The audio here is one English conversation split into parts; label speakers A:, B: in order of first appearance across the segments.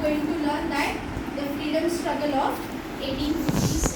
A: going to learn that the freedom struggle of 1857.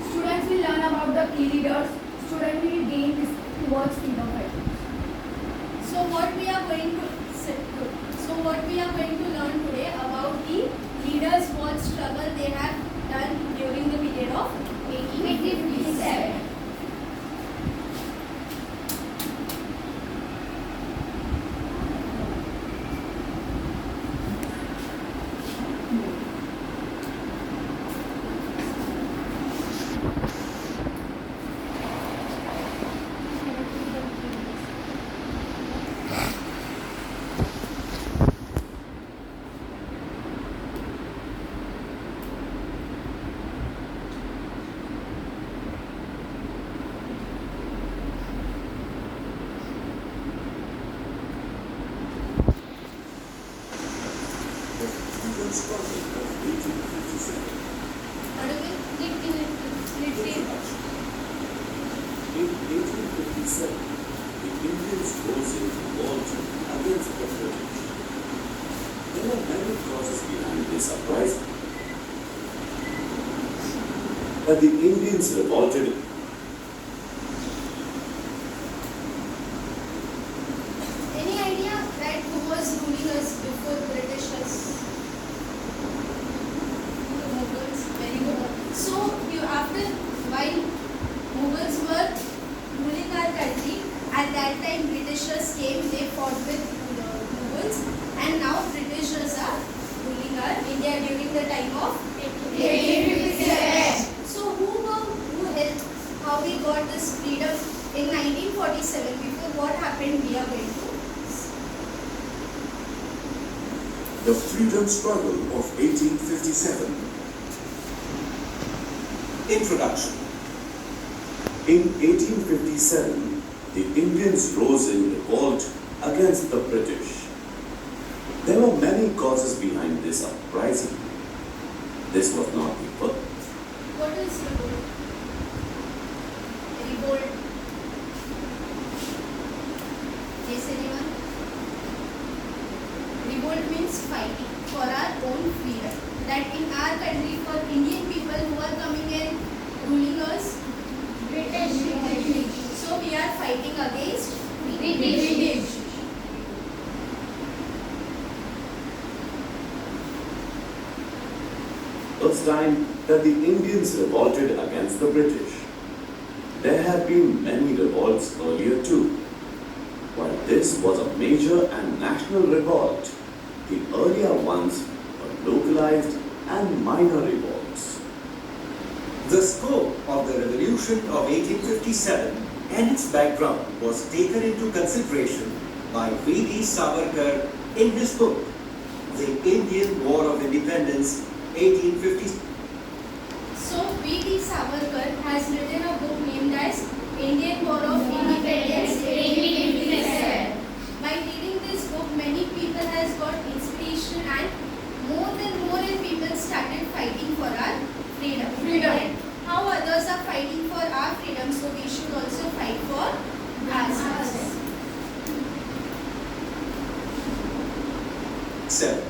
A: Students will learn about the key leaders. Students will gain this towards freedom fighters. So what we are going to learn today about the leaders what struggle they have done during the period of 1857.
B: In 1857, the Indians rose in revolt against the British. There were many causes behind this uprising. But the Indians revolted.
A: Any idea that who was ruling us before Britishers? The Mughals. Very good. So while Mughals were ruling our country, at that time Britishers came, they fought with Mughals, and now Britishers are ruling our India during the time of 1857. So who helped, how we got this freedom in 1947? Before what happened, we are going to
B: The freedom struggle of 1857. Introduction. In 1857, the Indians rose in revolt against the British. There were many causes behind this uprising. This was not the first.
A: What is revolt? Revolt. Yes, anyone? Revolt means fighting for our own freedom. That in our country, for Indian people who are coming and ruling us, British. So we are fighting against British.
B: First time that the Indians revolted against the British. There had been many revolts earlier too. While this was a major and national revolt, the earlier ones were localized and minor revolts.
C: The scope of the revolution of 1857 and its background was taken into consideration by V.D. Savarkar in his book, The Indian War of Independence, 1850.
A: So V.D. Savarkar has written a book named as Indian War of Independence 1857. By reading this book, many people has got inspiration and more people started fighting for our freedom. And how others are fighting for our freedom, so we should also fight for ourselves.
C: 7.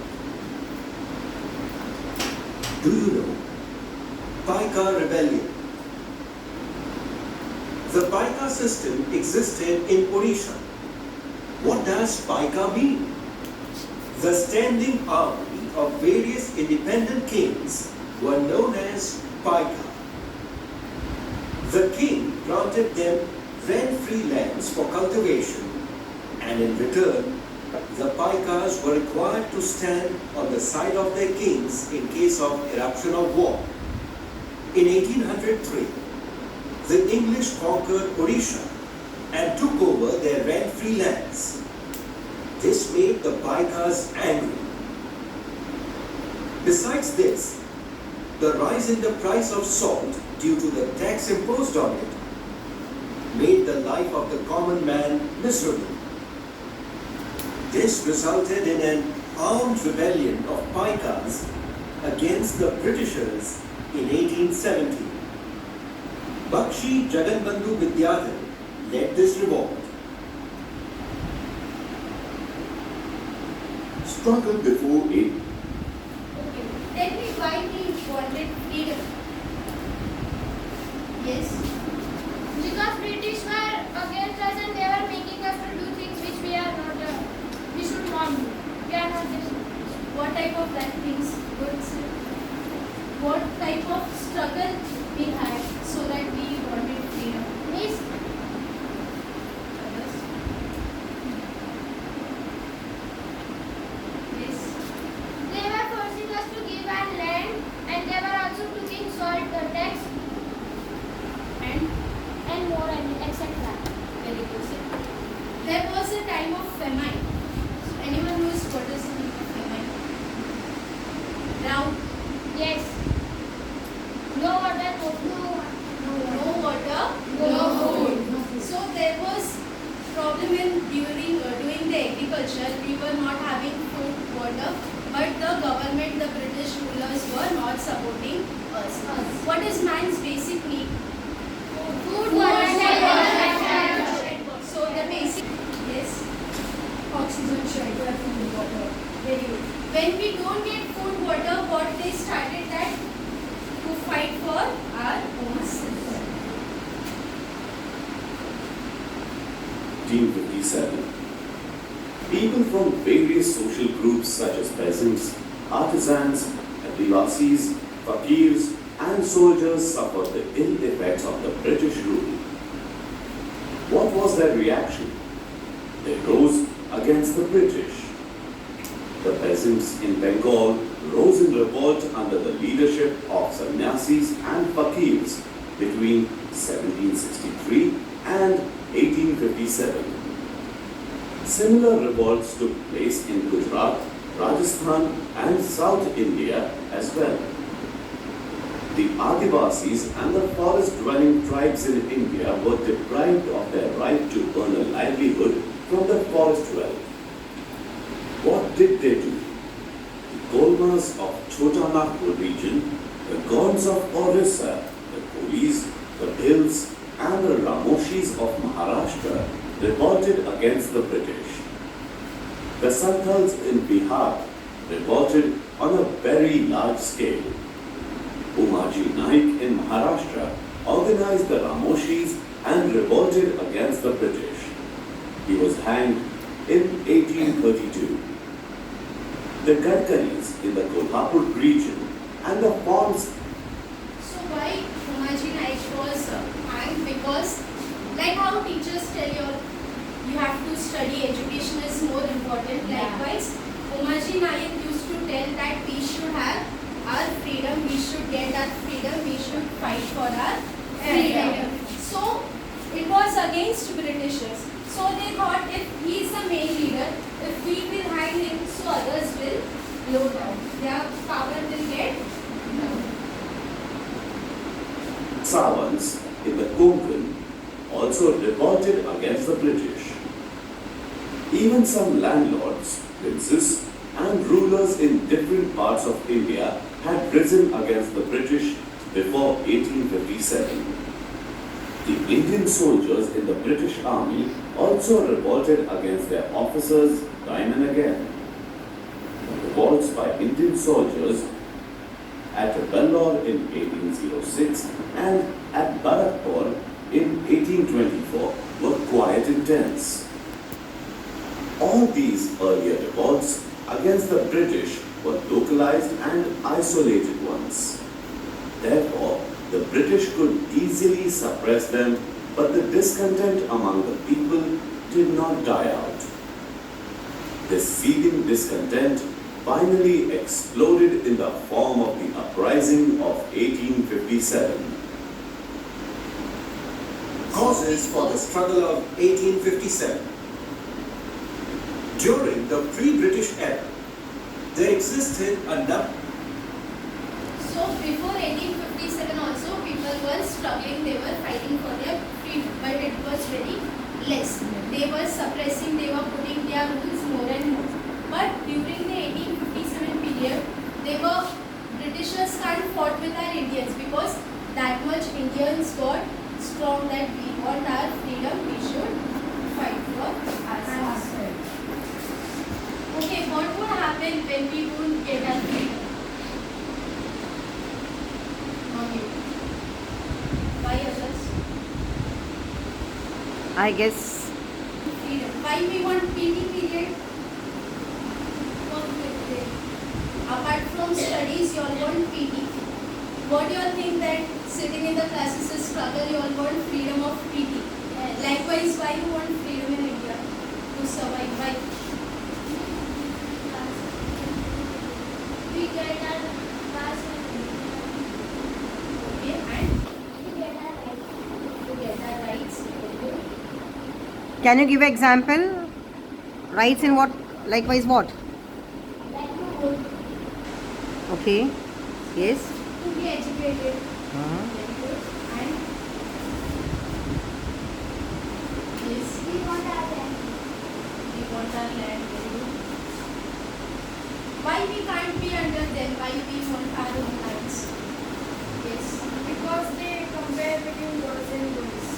C: Do you know Paika Rebellion The Paika system existed in Odisha. What does Paika mean? The standing army of various independent kings were known as Paika. The king granted them rent-free lands for cultivation, and in return, the Paikas were required to stand on the side of their kings in case of eruption of war. In 1803, the English conquered Odisha and took over their rent-free lands. This made the Paikas angry. Besides this, the rise in the price of salt due to the tax imposed on it made the life of the common man miserable. This resulted in an armed rebellion of Paikas against the Britishers in 1870. Bakshi Jaganbandhu Vidyadhar led this revolt.
B: Struggle before it.
A: Okay. Tell me why we wanted freedom. Yes.
D: Because British were against us and they were making us to do things which we are not, we should not do. We are not this.
A: What type of that things would say? What type of struggle we had so that we wanted freedom?
D: Means
A: Others? Yes.
D: they were forcing us to give our land and they were also taking salt tax
A: And
D: more and etc.
A: very good. There was a time of famine. Anyone knows what is the meaning of famine? Drought.
D: Yes. No water,
A: No water, no food. So there was problem in during doing the agriculture. We were not having food, water, but the government, the British rulers were not supporting us. What is man's basic need?
D: food,
A: So the basic, yes,
E: Oxygen, shelter, food, water.
A: very good. When we don't get food, water, what they started that to fight for our own self.
B: 1857. People from various social groups such as peasants, artisans, adivasis, fakirs, and soldiers suffered the ill effects of the British rule. What was their reaction? They rose against the British. The peasants in Bengal rose in revolt under the leadership of sannyasis and fakirs between 1763 and 1857. Similar revolts took place in Gujarat, Rajasthan, and South India as well. The Adivasis and the forest-dwelling tribes in India were deprived of their right to earn a livelihood from the forest wealth. What did they do? The Kolmas of Chota Nagpur region, the Gonds of Orissa, the Kolis, the Bhils, and the Ramoshis of Maharashtra revolted against the British. The Santals in Bihar revolted on a very large scale. Umaji Naik in Maharashtra organized the Ramoshis and revolted against the British. He was hanged in 1832. The Gadkaris in the Kolhapur region and the Ponds.
A: So why Umaji Naik was hanged? Because like how teachers tell you have to study, education is more important. Likewise, Umaji Naik used to tell that we should have our freedom, we should get our freedom, we should fight for our freedom. So it was against Britishers. So they thought if he is the main leader, if we will hang him, so others will low down. Their power will get down.
B: Savans in the Konkan also revolted against the British. Even some landlords, princes, and rulers in different parts of India had risen against the British before 1857. The Indian soldiers in the British Army also revolted against their officers time and again. The revolts by Indian soldiers at Vellore in 1806 and at Barakpur in 1824 were quite intense. All these earlier revolts against the British were localized and isolated ones. Therefore, the British could easily suppress them, but the discontent among the people did not die out. This seething discontent finally exploded in the form of the uprising of 1857.
C: Causes for the struggle of 1857. During the pre-British era, there existed a number.
A: So before 1857 also people were struggling, they were fighting for their freedom, but it was very less. They were suppressing, they were putting their rules more and more. But during the 1857 period, Britishers can't fought with our Indians because that much Indians got strong that we want our freedom, we should fight for ourselves. Okay, what would happen when we won't get our freedom? Okay. Why others?
F: I guess
A: Freedom. Why we want PT period? Apart from studies, you all want PT. What do you all think that sitting in the classes is struggle? You all want freedom of PT. Likewise, why you want freedom in India to survive? Why?
D: We get our past
A: Okay, and
D: we get our rights.
A: to get our rights. Okay.
F: can you give an example? Rights in what? Likewise what?
D: Like to vote,
F: Okay. Yes.
A: To be educated.
F: Uh-huh.
A: Very good. And yes,
D: we want our land.
A: we want our land. Very good. Why we can't be under them? Why we want our own lands? Yes.
D: Because they compare between girls and boys.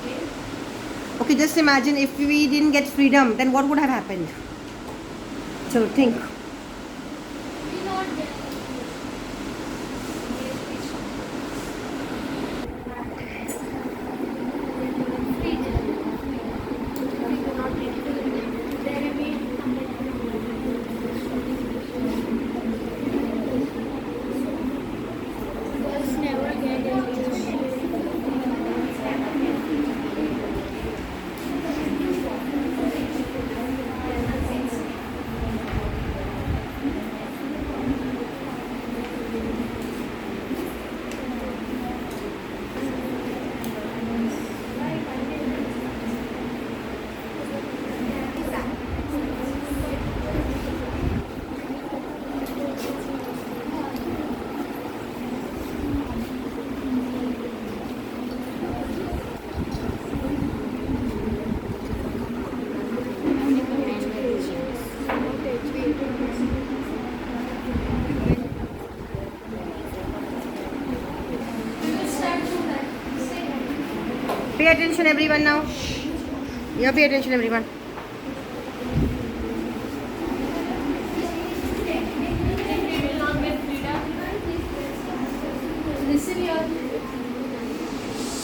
A: Okay.
F: Okay, just imagine if we didn't get freedom, then what would have happened? So think.
D: We not get girls never get
A: We will start from that. Say.
F: Pay attention, everyone, now. Yeah, pay attention, everyone.
A: Listen here.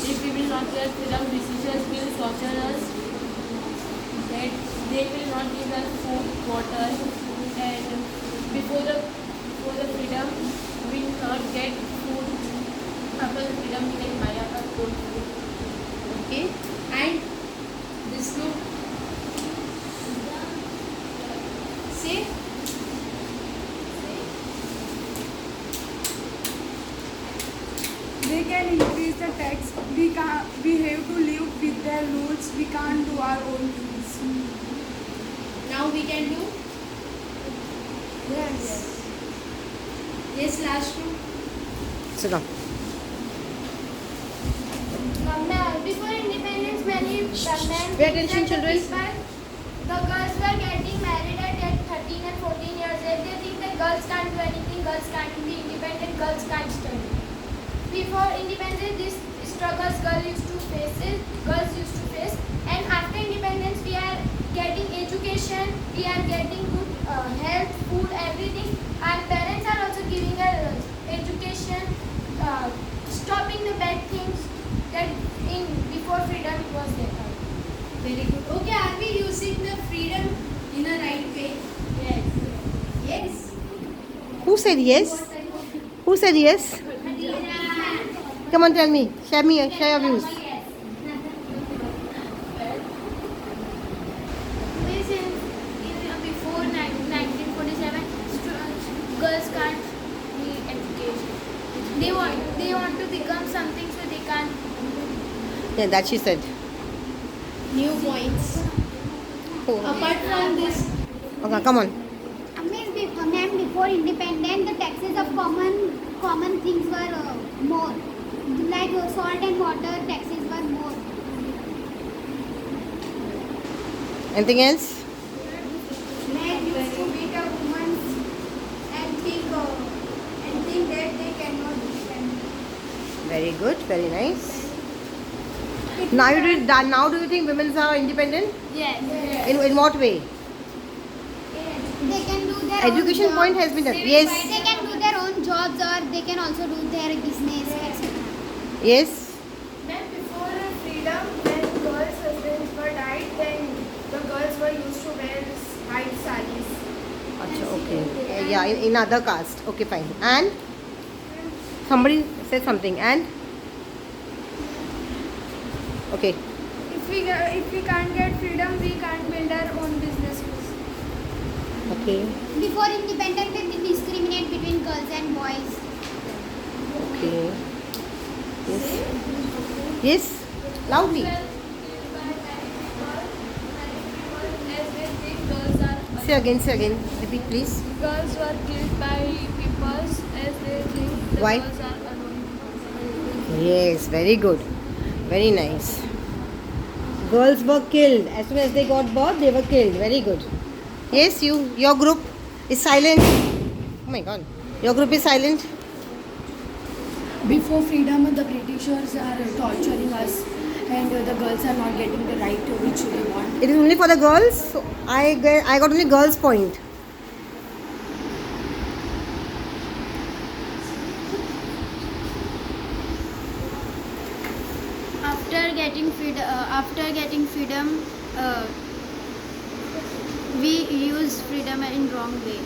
G: If we will not get freedom, decisions will torture us. That they will not give us food, water, and before the freedom, we will not get food. After the freedom, we can buy our own food.
A: Okay. And this group. Say.
E: They can increase the tax. We have to live with their rules. We can't do our own things.
A: Now we can do.
E: Yes.
A: Yes, last two.
F: Sit down.
D: Before independence, many men
F: Pay attention,
D: and the
F: children.
D: people, the girls were getting married at 13 and 14 years old. They think that girls can't do anything, girls can't be independent, girls can't study. Before independence, these struggles girls used to face, and after independence, we are getting education, we are getting good health, food, everything. Our parents are also giving us education, stopping the bad things that in before
A: Very good. Okay, are we using the freedom in a right way?
G: Yes.
A: Yes.
F: Who said yes? Who said yes? Come on, tell me. Share your views.
D: Before 1947, girls can't need education. They want to become something, so they can't.
F: Yeah, that she said.
A: New points.
F: Oh.
A: Apart from this,
F: Okay, come on.
H: Ma'am, before independence, the taxes of common things were more. Like salt and water taxes were more.
F: Anything else?
A: men used to beat a woman and think that they cannot defend.
F: Very good. Very nice. Now do you think women are independent?
D: Yes.
F: In what way?
H: They can do their
F: Education
H: own
F: point
H: jobs.
F: has been done. Yes.
H: They can do their own jobs, or they can also do their business, etc.
F: Yes.
D: Then before freedom, when girls' husbands were died, then the girls were used to wear white sarees.
F: Achha, okay. Yeah, in other caste. Okay, fine. And somebody said something. And okay.
D: If we can't get freedom, we can't build our own businesses.
F: Okay.
H: Before independence, they did discriminate between girls and boys.
F: Okay. Yes. Yes. Loudly. Say again. Repeat, please.
G: Girls were killed by people as they think the
F: Why?
G: girls are alone.
F: Yes, very good. Very nice. Girls were killed. As soon as they got birth, they were killed. Very good. Yes, your group is silent. Oh my God. Your group is silent.
I: Before freedom, the Britishers are torturing us, and the girls are not getting the right which they want.
F: It is only for the girls. So I got only girls point.
H: After getting freedom, we use freedom in wrong way.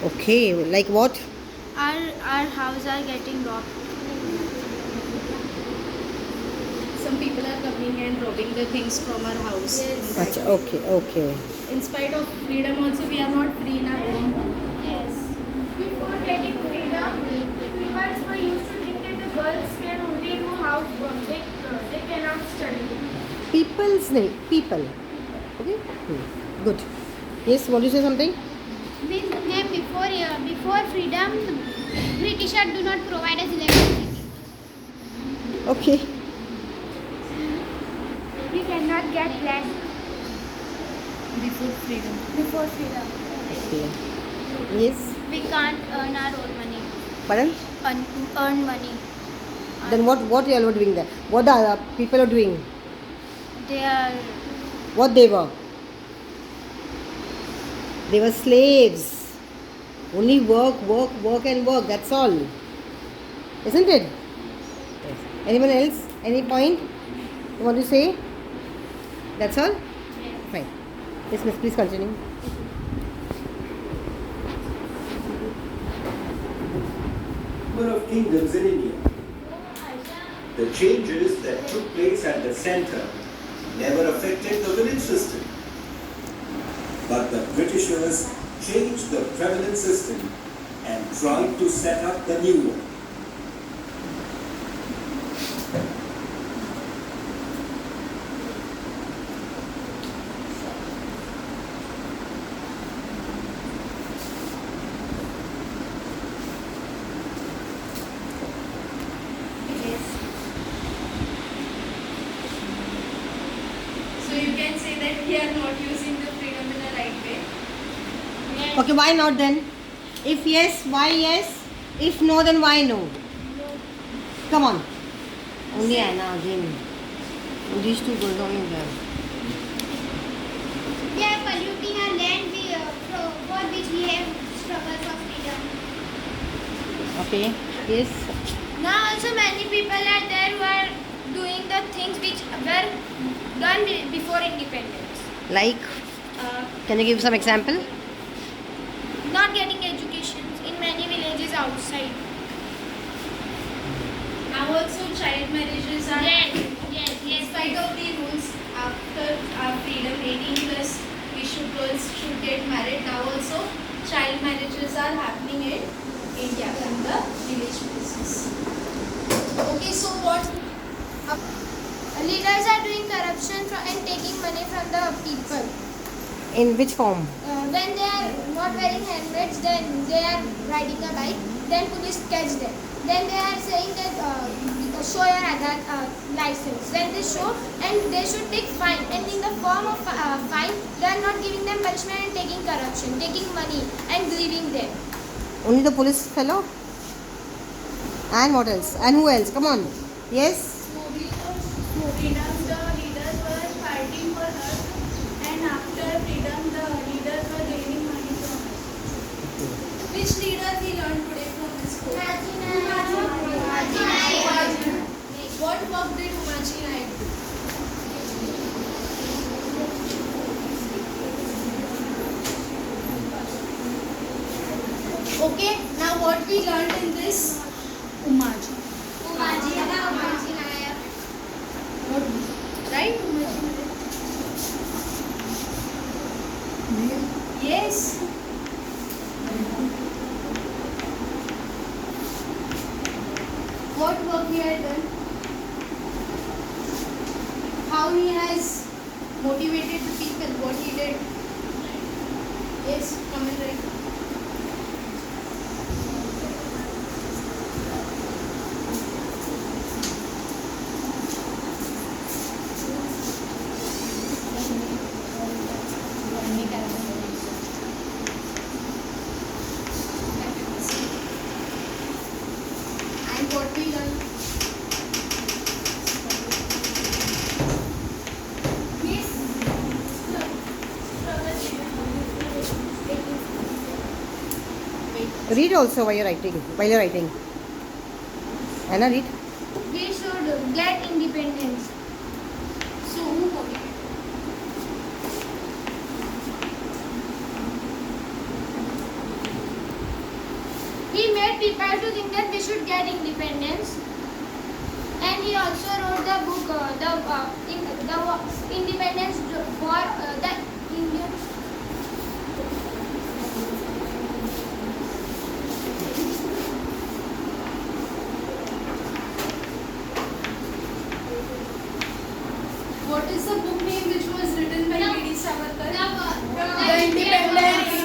F: Okay, like what?
H: Our house are getting robbed.
A: Some people are coming and robbing the things from our house.
F: Achha, okay.
A: In spite of freedom also, we are not free in our home.
D: Yes. Before getting freedom, people were used to think that the girls can only do housework. They cannot study.
F: People. Okay. Good. Yes, want to say something?
H: Ma'am, before freedom, Britishers do not provide us electricity.
F: Okay.
D: We cannot get land
A: Before freedom.
D: before freedom.
F: Okay. Yes.
H: We can't earn our own money.
F: Pardon?
H: Earn money.
F: Then what you all were doing there? What the other people are doing?
H: They are
F: What they were? They were slaves. Only work. That's all. Isn't it? Yes. Anyone else? Any point you want to say? That's all? Fine. Yes, miss, please continue.
C: Number of kingdoms in India. The changes that took place at the center never affected the village system. But the Britishers changed the prevalent system and tried to set up the new one.
A: So you can say that we are not using the freedom in a right way.
F: Okay, why not then? If yes, why yes? If no, then why no? Come on. Only Anna again. These two girls only there.
H: they are polluting our land for which we have struggled for freedom.
F: Okay. Yes.
D: Now also many people are there who are doing the things which were begun before independence.
F: Like, can you give some example?
D: Not getting education in many villages outside.
A: Now also child marriages are
D: Yes.
A: in spite of the rules after our freedom 18 plus girls should get married. Now also child marriages are happening in India from the village places. Okay, so what?
D: Leaders are doing corruption and taking money from the people.
F: In which form?
D: When they are not wearing helmets, then they are riding a bike. Then police catch them. Then they are saying that show your Aadhaar license. Then they show and they should take fine. And in the form of fine, they are not giving them punishment and taking corruption, taking money and leaving them.
F: Only the police fellow? And what else? And who else? Come on. Yes?
E: Freedom, the leaders were fighting for us, and after freedom, the leaders were gaining money from us.
A: Which leader we learned today from this book? What work did Umaji Naik do? Okay, now what we learned in this?
E: Umaji.
A: Right? Yes. What work he had done? How he has motivated the people, what he did. Yes, come and write. And what we learn?
F: Read also while you're writing. Anna, read.
D: We should get independence.
A: So, who got it?
D: He made people to think that we should get independence. And he also wrote the book, the Independence for the Indian.
A: What is the book name which was written by V.D. Savarkar?
E: The Independence.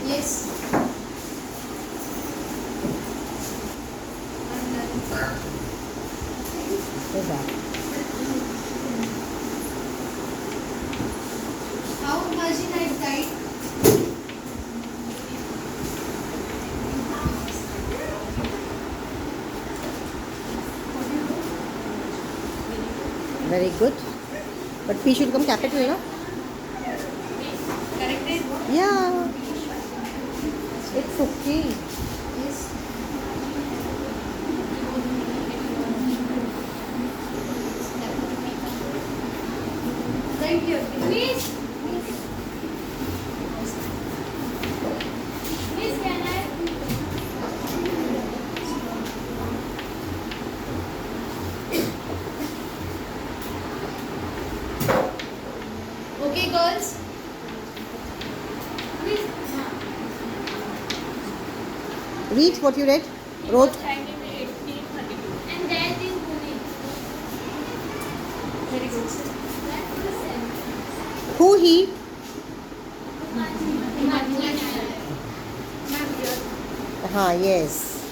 A: Yes.
F: What's that?
A: How Umaji Naik died?
F: Very good. But P should come capital, you know?
A: Corrected?
F: Yeah. It's okay.
A: Yes. Right here.
D: Miss, can I?
A: Okay, girls.
F: Read what you read. Wrote.
G: Hanged in 1832.
D: And then in Pune.
A: Very good.
F: Who he?
D: Umaji Naik.
A: Ma'am, here.
F: Yes.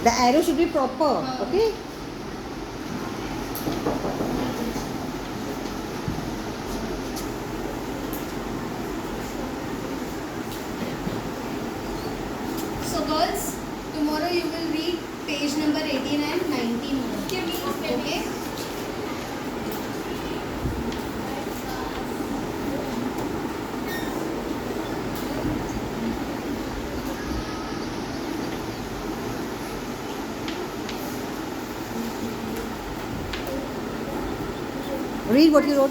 F: The arrow should be proper. Okay.
A: So girls, tomorrow you will read page number 18 and 19. Okay?
F: Read what you wrote.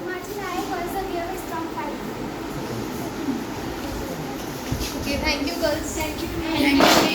H: Much life also gave a strong fight.
A: Okay, thank you girls.
E: Thank you.